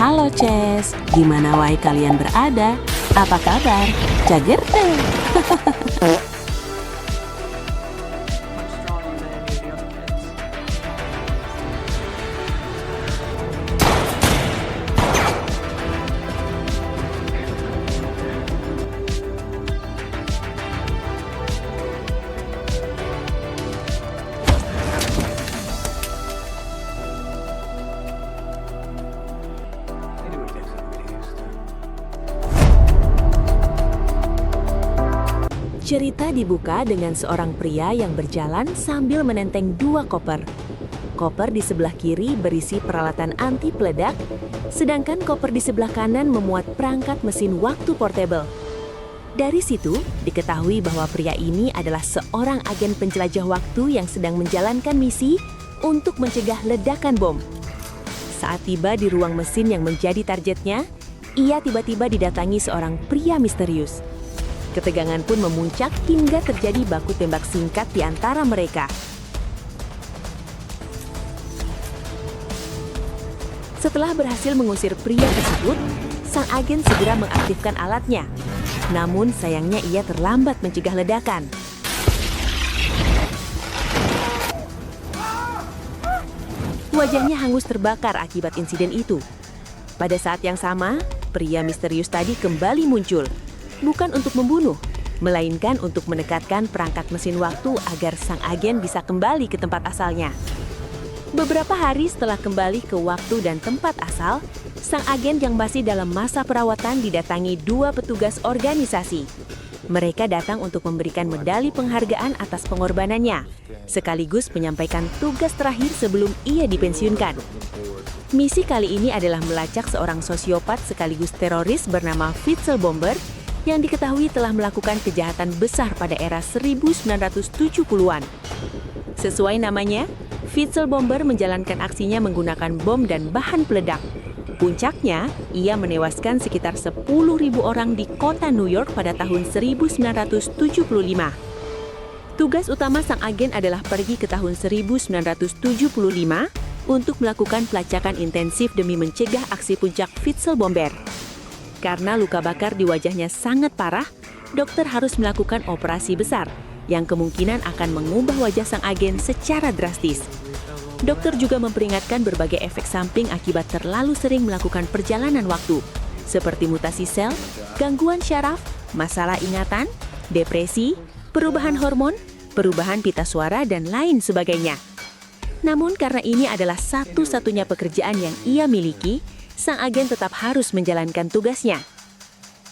Halo Ces, gimana wae kalian berada? Apa kabar? Jager deh. Cerita dibuka dengan seorang pria yang berjalan sambil menenteng dua koper. Koper di sebelah kiri berisi peralatan anti peledak, sedangkan koper di sebelah kanan memuat perangkat mesin waktu portable. Dari situ, diketahui bahwa pria ini adalah seorang agen penjelajah waktu yang sedang menjalankan misi untuk mencegah ledakan bom. Saat tiba di ruang mesin yang menjadi targetnya, ia tiba-tiba didatangi seorang pria misterius. Ketegangan pun memuncak hingga terjadi baku tembak singkat di antara mereka. Setelah berhasil mengusir pria tersebut, sang agen segera mengaktifkan alatnya. Namun sayangnya ia terlambat mencegah ledakan. Wajahnya hangus terbakar akibat insiden itu. Pada saat yang sama, pria misterius tadi kembali muncul. Bukan untuk membunuh, melainkan untuk mendekatkan perangkat mesin waktu agar sang agen bisa kembali ke tempat asalnya. Beberapa hari setelah kembali ke waktu dan tempat asal, sang agen yang masih dalam masa perawatan didatangi dua petugas organisasi. Mereka datang untuk memberikan medali penghargaan atas pengorbanannya, sekaligus menyampaikan tugas terakhir sebelum ia dipensiunkan. Misi kali ini adalah melacak seorang sosiopat sekaligus teroris bernama Fitzel Bomber yang diketahui telah melakukan kejahatan besar pada era 1970-an. Sesuai namanya, Fitzel Bomber menjalankan aksinya menggunakan bom dan bahan peledak. Puncaknya, ia menewaskan sekitar 10.000 orang di kota New York pada tahun 1975. Tugas utama sang agen adalah pergi ke tahun 1975 untuk melakukan pelacakan intensif demi mencegah aksi puncak Fitzel Bomber. Karena luka bakar di wajahnya sangat parah, dokter harus melakukan operasi besar yang kemungkinan akan mengubah wajah sang agen secara drastis. Dokter juga memperingatkan berbagai efek samping akibat terlalu sering melakukan perjalanan waktu, seperti mutasi sel, gangguan syaraf, masalah ingatan, depresi, perubahan hormon, perubahan pita suara, dan lain sebagainya. Namun karena ini adalah satu-satunya pekerjaan yang ia miliki, sang agen tetap harus menjalankan tugasnya.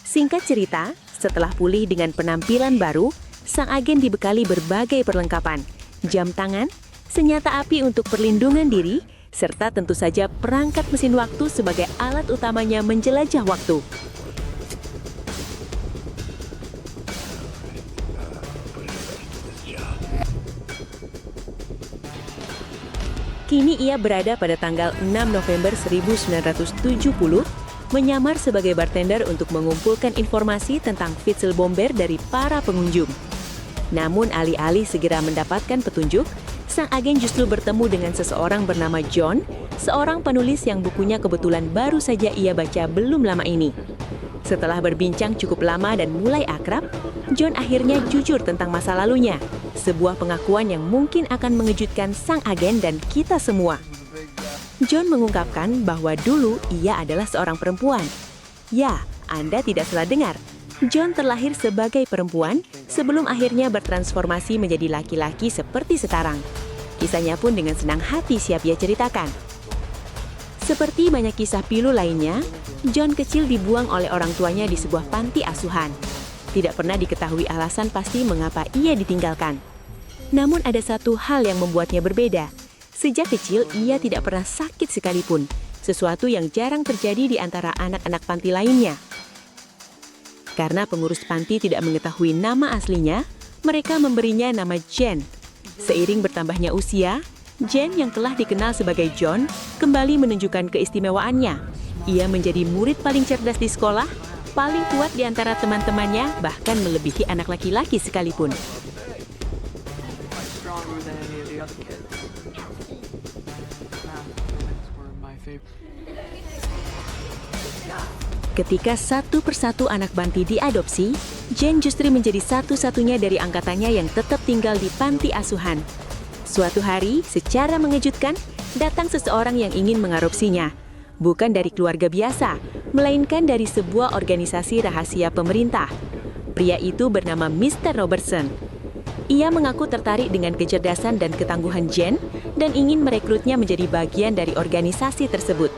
Singkat cerita, setelah pulih dengan penampilan baru, sang agen dibekali berbagai perlengkapan, jam tangan, senjata api untuk perlindungan diri, serta tentu saja perangkat mesin waktu sebagai alat utamanya menjelajah waktu. Kini ia berada pada tanggal 6 November 1970, menyamar sebagai bartender untuk mengumpulkan informasi tentang Fitzel Bomber dari para pengunjung. Namun alih-alih segera mendapatkan petunjuk, sang agen justru bertemu dengan seseorang bernama John, seorang penulis yang bukunya kebetulan baru saja ia baca belum lama ini. Setelah berbincang cukup lama dan mulai akrab, John akhirnya jujur tentang masa lalunya. Sebuah pengakuan yang mungkin akan mengejutkan sang agen dan kita semua. John mengungkapkan bahwa dulu ia adalah seorang perempuan. Ya, Anda tidak salah dengar. John terlahir sebagai perempuan sebelum akhirnya bertransformasi menjadi laki-laki seperti sekarang. Kisahnya pun dengan senang hati siap ia ceritakan. Seperti banyak kisah pilu lainnya, John kecil dibuang oleh orang tuanya di sebuah panti asuhan. Tidak pernah diketahui alasan pasti mengapa ia ditinggalkan. Namun ada satu hal yang membuatnya berbeda. Sejak kecil ia tidak pernah sakit sekalipun, sesuatu yang jarang terjadi di antara anak-anak panti lainnya. Karena pengurus panti tidak mengetahui nama aslinya, mereka memberinya nama Jen. Seiring bertambahnya usia, Jen yang telah dikenal sebagai John kembali menunjukkan keistimewaannya. Ia menjadi murid paling cerdas di sekolah, paling kuat di antara teman-temannya, bahkan melebihi anak laki-laki sekalipun. Ketika satu persatu anak Banti diadopsi, Jane justru menjadi satu-satunya dari angkatannya yang tetap tinggal di panti asuhan. Suatu hari, secara mengejutkan, datang seseorang yang ingin mengadopsinya. Bukan dari keluarga biasa, melainkan dari sebuah organisasi rahasia pemerintah. Pria itu bernama Mr. Robertson. Ia mengaku tertarik dengan kecerdasan dan ketangguhan Jane dan ingin merekrutnya menjadi bagian dari organisasi tersebut.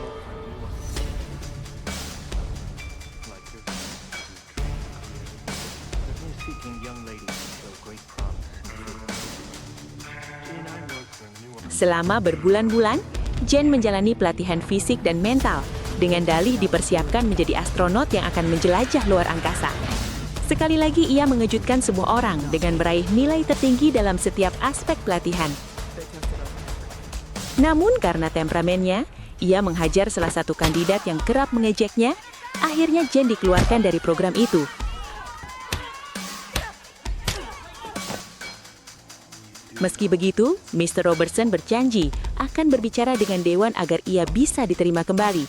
Selama berbulan-bulan, Jane menjalani pelatihan fisik dan mental dengan dalih dipersiapkan menjadi astronot yang akan menjelajah luar angkasa. Sekali lagi ia mengejutkan semua orang dengan meraih nilai tertinggi dalam setiap aspek pelatihan. Namun karena temperamennya, ia menghajar salah satu kandidat yang kerap mengejeknya, akhirnya Jane dikeluarkan dari program itu. Meski begitu, Mr. Robertson berjanji akan berbicara dengan Dewan agar ia bisa diterima kembali.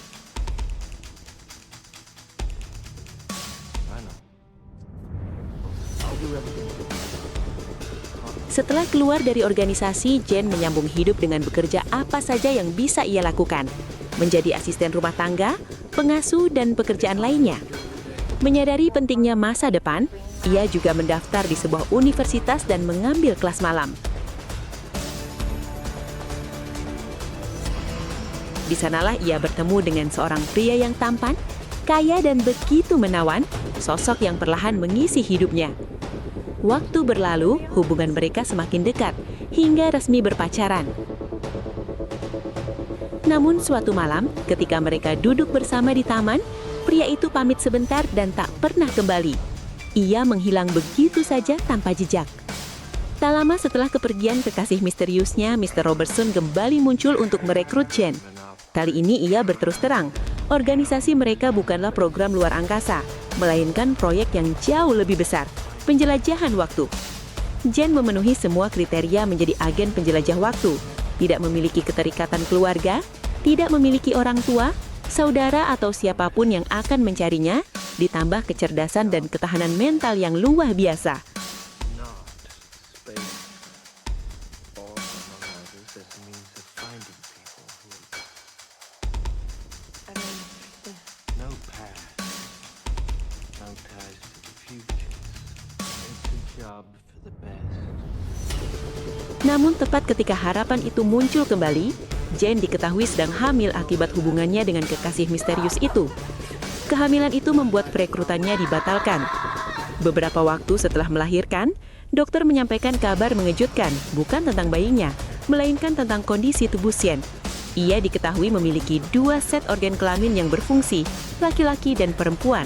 Setelah keluar dari organisasi, Jane menyambung hidup dengan bekerja apa saja yang bisa ia lakukan. Menjadi asisten rumah tangga, pengasuh, dan pekerjaan lainnya. Menyadari pentingnya masa depan, ia juga mendaftar di sebuah universitas dan mengambil kelas malam. Di sanalah ia bertemu dengan seorang pria yang tampan, kaya dan begitu menawan, sosok yang perlahan mengisi hidupnya. Waktu berlalu, hubungan mereka semakin dekat, hingga resmi berpacaran. Namun suatu malam, ketika mereka duduk bersama di taman, pria itu pamit sebentar dan tak pernah kembali. Ia menghilang begitu saja tanpa jejak. Tak lama setelah kepergian kekasih misteriusnya, Mr. Robertson kembali muncul untuk merekrut Jane. Kali ini ia berterus terang, organisasi mereka bukanlah program luar angkasa, melainkan proyek yang jauh lebih besar, penjelajahan waktu. Jane memenuhi semua kriteria menjadi agen penjelajah waktu, tidak memiliki keterikatan keluarga, tidak memiliki orang tua, saudara atau siapapun yang akan mencarinya, ditambah kecerdasan dan ketahanan mental yang luar biasa. Namun tepat ketika harapan itu muncul kembali, Jane diketahui sedang hamil akibat hubungannya dengan kekasih misterius itu. Kehamilan itu membuat perekrutannya dibatalkan. Beberapa waktu setelah melahirkan, dokter menyampaikan kabar mengejutkan, bukan tentang bayinya, melainkan tentang kondisi tubuh Jane. Ia diketahui memiliki 2 set organ kelamin yang berfungsi, laki-laki dan perempuan.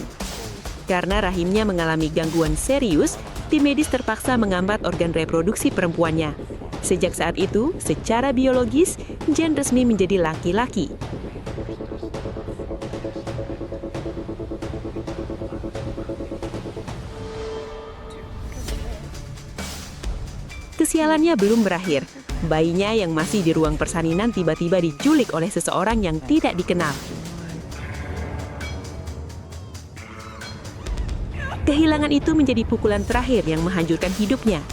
Karena rahimnya mengalami gangguan serius, tim medis terpaksa mengambat organ reproduksi perempuannya. Sejak saat itu, secara biologis, Jane resmi menjadi laki-laki. Kesialannya belum berakhir. Bayinya yang masih di ruang persalinan tiba-tiba diculik oleh seseorang yang tidak dikenal. Kehilangan itu menjadi pukulan terakhir yang menghancurkan hidupnya.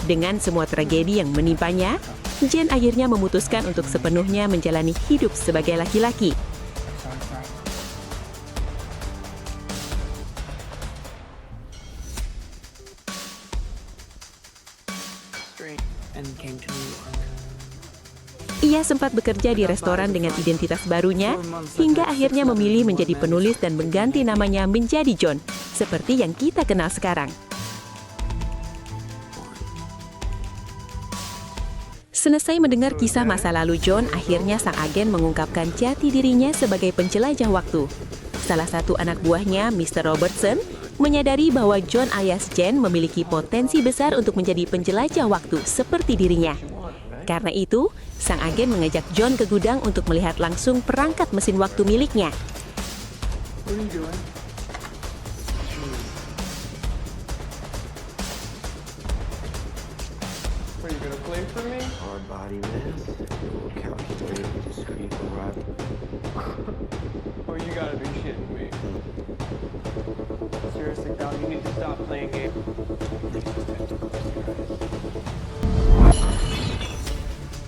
Dengan semua tragedi yang menimpanya, Jane akhirnya memutuskan untuk sepenuhnya menjalani hidup sebagai laki-laki. Ia sempat bekerja di restoran dengan identitas barunya, hingga akhirnya memilih menjadi penulis dan mengganti namanya menjadi John, seperti yang kita kenal sekarang. Selesai mendengar kisah masa lalu John, akhirnya sang agen mengungkapkan jati dirinya sebagai penjelajah waktu. Salah satu anak buahnya, Mr. Robertson, menyadari bahwa John alias Jane memiliki potensi besar untuk menjadi penjelajah waktu seperti dirinya. Karena itu, sang agen mengajak John ke gudang untuk melihat langsung perangkat mesin waktu miliknya. Oh, you gotta be shitting. kidding me? Seriously, Cal, you need to stop playing games.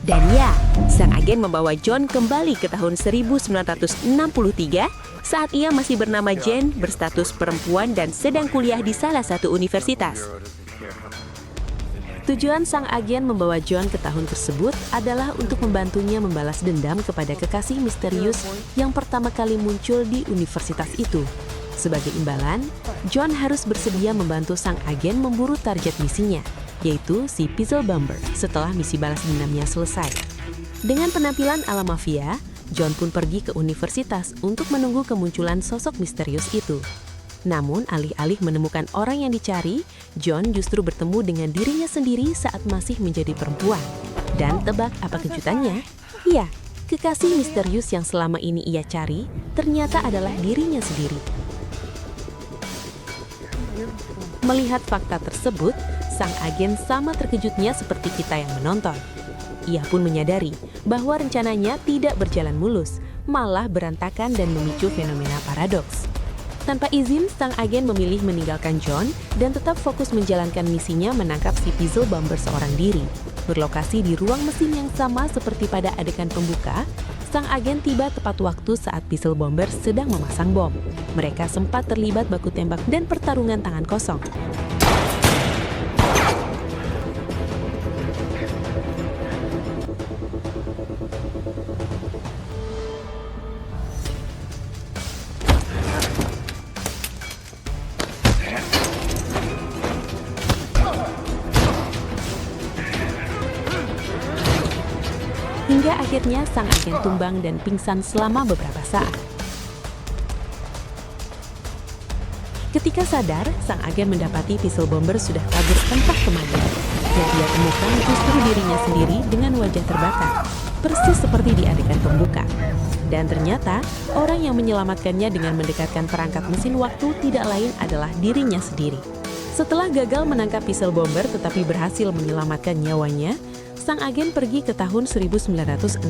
Dan ya, sang agen membawa John kembali ke tahun 1963 saat ia masih bernama Jen, berstatus perempuan dan sedang kuliah di salah satu universitas. Tujuan sang agen membawa John ke tahun tersebut adalah untuk membantunya membalas dendam kepada kekasih misterius yang pertama kali muncul di universitas itu. Sebagai imbalan, John harus bersedia membantu sang agen memburu target misinya, yaitu si Puzzle Bomber setelah misi balas dendamnya selesai. Dengan penampilan ala mafia, John pun pergi ke universitas untuk menunggu kemunculan sosok misterius itu. Namun, alih-alih menemukan orang yang dicari, John justru bertemu dengan dirinya sendiri saat masih menjadi perempuan. Dan tebak apa kejutannya? Iya, kekasih misterius yang selama ini ia cari ternyata adalah dirinya sendiri. Melihat fakta tersebut, sang agen sama terkejutnya seperti kita yang menonton. Ia pun menyadari bahwa rencananya tidak berjalan mulus, malah berantakan dan memicu fenomena paradoks. Tanpa izin, sang agen memilih meninggalkan John dan tetap fokus menjalankan misinya menangkap si Puzzle Bomber seorang diri. Berlokasi di ruang mesin yang sama seperti pada adegan pembuka, sang agen tiba tepat waktu saat Puzzle Bomber sedang memasang bom. Mereka sempat terlibat baku tembak dan pertarungan tangan kosong. Hingga akhirnya sang agen tumbang dan pingsan selama beberapa saat. Ketika sadar, sang agen mendapati Puzzle Bomber sudah kabur entah kemana. Yang ia temukan justru dirinya sendiri dengan wajah terbakar, persis seperti di adegan pembuka. Dan ternyata, orang yang menyelamatkannya dengan mendekatkan perangkat mesin waktu tidak lain adalah dirinya sendiri. Setelah gagal menangkap Puzzle Bomber tetapi berhasil menyelamatkan nyawanya, sang agen pergi ke tahun 1964,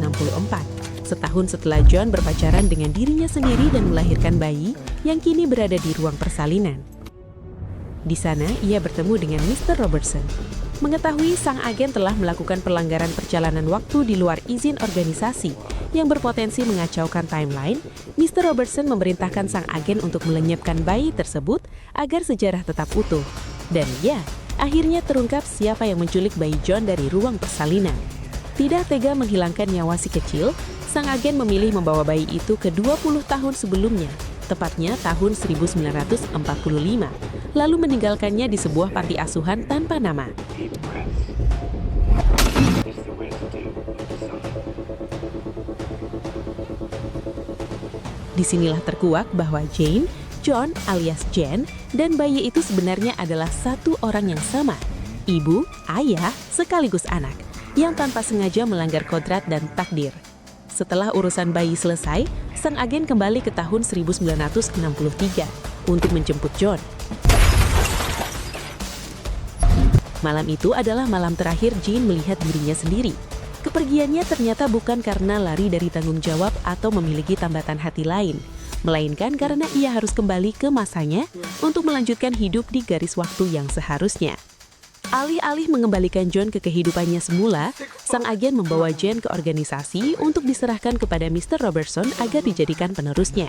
setahun setelah John berpacaran dengan dirinya sendiri dan melahirkan bayi yang kini berada di ruang persalinan. Di sana, ia bertemu dengan Mr. Robertson. Mengetahui sang agen telah melakukan pelanggaran perjalanan waktu di luar izin organisasi yang berpotensi mengacaukan timeline, Mr. Robertson memerintahkan sang agen untuk melenyapkan bayi tersebut agar sejarah tetap utuh. Dan ya, akhirnya terungkap siapa yang menculik bayi John dari ruang persalinan. Tidak tega menghilangkan nyawa si kecil, sang agen memilih membawa bayi itu ke 20 tahun sebelumnya, tepatnya tahun 1945, lalu meninggalkannya di sebuah panti asuhan tanpa nama. Disinilah terkuak bahwa Jane, John alias Jen, dan bayi itu sebenarnya adalah satu orang yang sama, ibu, ayah, sekaligus anak, yang tanpa sengaja melanggar kodrat dan takdir. Setelah urusan bayi selesai, sang agen kembali ke tahun 1963 untuk menjemput John. Malam itu adalah malam terakhir Jane melihat dirinya sendiri. Kepergiannya ternyata bukan karena lari dari tanggung jawab atau memiliki tambatan hati lain, melainkan karena ia harus kembali ke masanya untuk melanjutkan hidup di garis waktu yang seharusnya. Alih-alih mengembalikan John ke kehidupannya semula, sang agen membawa Jen ke organisasi untuk diserahkan kepada Mr. Robertson agar dijadikan penerusnya.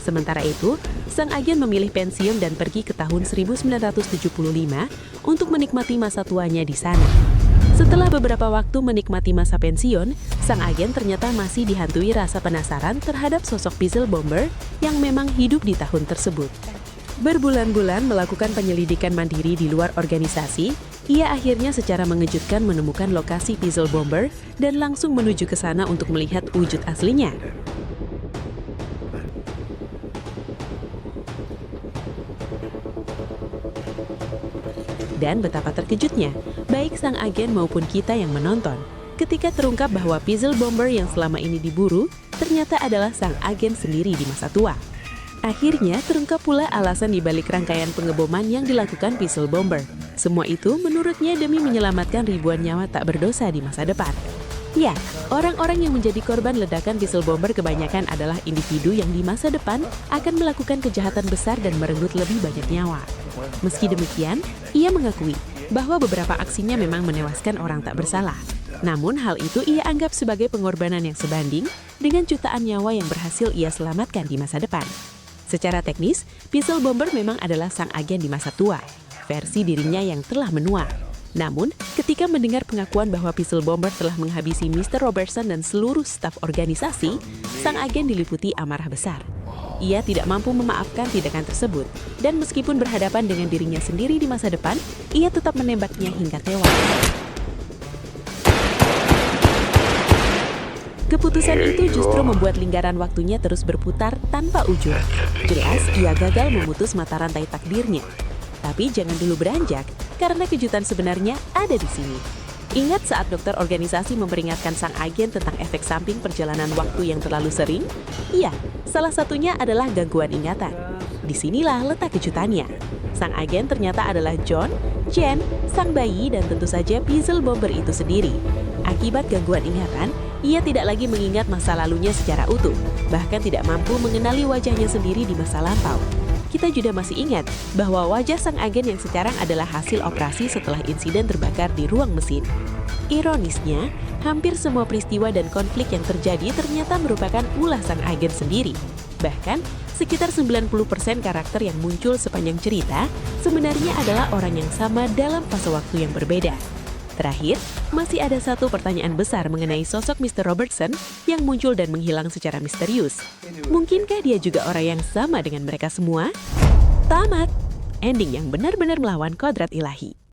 Sementara itu, sang agen memilih pensiun dan pergi ke tahun 1975 untuk menikmati masa tuanya di sana. Setelah beberapa waktu menikmati masa pensiun, sang agen ternyata masih dihantui rasa penasaran terhadap sosok Puzzle Bomber yang memang hidup di tahun tersebut. Berbulan-bulan melakukan penyelidikan mandiri di luar organisasi, ia akhirnya secara mengejutkan menemukan lokasi Puzzle Bomber dan langsung menuju ke sana untuk melihat wujud aslinya. Dan betapa terkejutnya, baik sang agen maupun kita yang menonton, ketika terungkap bahwa Puzzle Bomber yang selama ini diburu, ternyata adalah sang agen sendiri di masa tua. Akhirnya terungkap pula alasan dibalik rangkaian pengeboman yang dilakukan Pixel Bomber. Semua itu menurutnya demi menyelamatkan ribuan nyawa tak berdosa di masa depan. Ya, orang-orang yang menjadi korban ledakan Pixel Bomber kebanyakan adalah individu yang di masa depan akan melakukan kejahatan besar dan merenggut lebih banyak nyawa. Meski demikian, ia mengakui bahwa beberapa aksinya memang menewaskan orang tak bersalah. Namun hal itu ia anggap sebagai pengorbanan yang sebanding dengan jutaan nyawa yang berhasil ia selamatkan di masa depan. Secara teknis, Pixel Bomber memang adalah sang agen di masa tua, versi dirinya yang telah menua. Namun, ketika mendengar pengakuan bahwa Pixel Bomber telah menghabisi Mr. Robertson dan seluruh staf organisasi, sang agen diliputi amarah besar. Ia tidak mampu memaafkan tindakan tersebut, dan meskipun berhadapan dengan dirinya sendiri di masa depan, ia tetap menembaknya hingga tewas. Keputusan itu justru membuat lingkaran waktunya terus berputar tanpa ujung. Jelas, ia gagal memutus mata rantai takdirnya. Tapi jangan dulu beranjak, karena kejutan sebenarnya ada di sini. Ingat saat dokter organisasi memperingatkan sang agen tentang efek samping perjalanan waktu yang terlalu sering? Iya, salah satunya adalah gangguan ingatan. Disinilah letak kejutannya. Sang agen ternyata adalah John, Jen, sang bayi, dan tentu saja Pixel Bomber itu sendiri. Akibat gangguan ingatan, ia tidak lagi mengingat masa lalunya secara utuh, bahkan tidak mampu mengenali wajahnya sendiri di masa lampau. Kita juga masih ingat bahwa wajah sang agen yang sekarang adalah hasil operasi setelah insiden terbakar di ruang mesin. Ironisnya, hampir semua peristiwa dan konflik yang terjadi ternyata merupakan ulah sang agen sendiri. Bahkan, sekitar 90% karakter yang muncul sepanjang cerita sebenarnya adalah orang yang sama dalam fase waktu yang berbeda. Terakhir, masih ada satu pertanyaan besar mengenai sosok Mr. Robertson yang muncul dan menghilang secara misterius. Mungkinkah dia juga orang yang sama dengan mereka semua? Tamat! Ending yang benar-benar melawan kodrat ilahi.